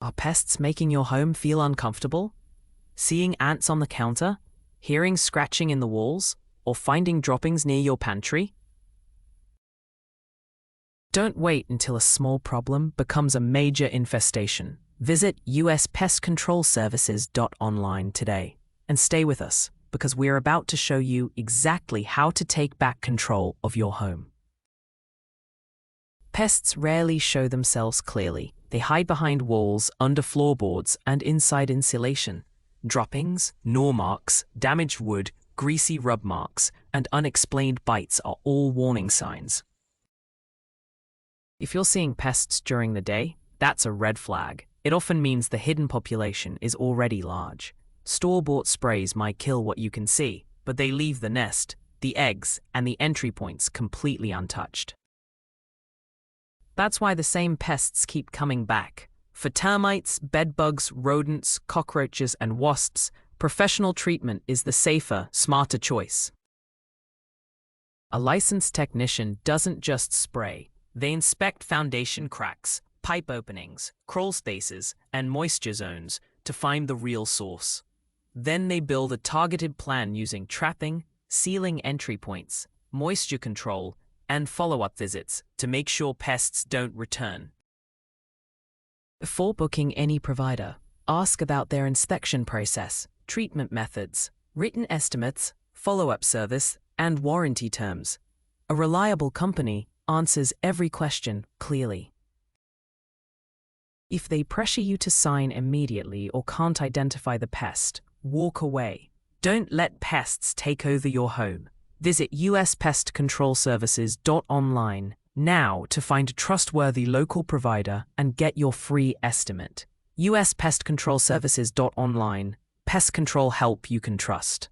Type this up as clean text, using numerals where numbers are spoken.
Are pests making your home feel uncomfortable? Seeing ants on the counter? Hearing scratching in the walls? Or finding droppings near your pantry? Don't wait until a small problem becomes a major infestation. Visit uspestcontrolservices.online today and stay with us, because we're about to show you exactly how to take back control of your home. Pests rarely show themselves clearly. They hide behind walls, under floorboards, and inside insulation. Droppings, gnaw marks, damaged wood, greasy rub marks, and unexplained bites are all warning signs. If you're seeing pests during the day, that's a red flag. It often means the hidden population is already large. Store-bought sprays might kill what you can see, but they leave the nest, the eggs, and the entry points completely untouched. That's why the same pests keep coming back. For termites, bedbugs, rodents, cockroaches, and wasps, professional treatment is the safer, smarter choice. A licensed technician doesn't just spray. They inspect foundation cracks, pipe openings, crawl spaces, and moisture zones to find the real source. Then they build a targeted plan using trapping, sealing entry points, moisture control, and follow-up visits to make sure pests don't return. Before booking any provider, ask about their inspection process, treatment methods, written estimates, follow-up service, and warranty terms. A reliable company answers every question clearly. If they pressure you to sign immediately or can't identify the pest, walk away. Don't let pests take over your home. Visit uspestcontrolservices.online now to find a trustworthy local provider and get your free estimate. uspestcontrolservices.online. Pest control help you can trust.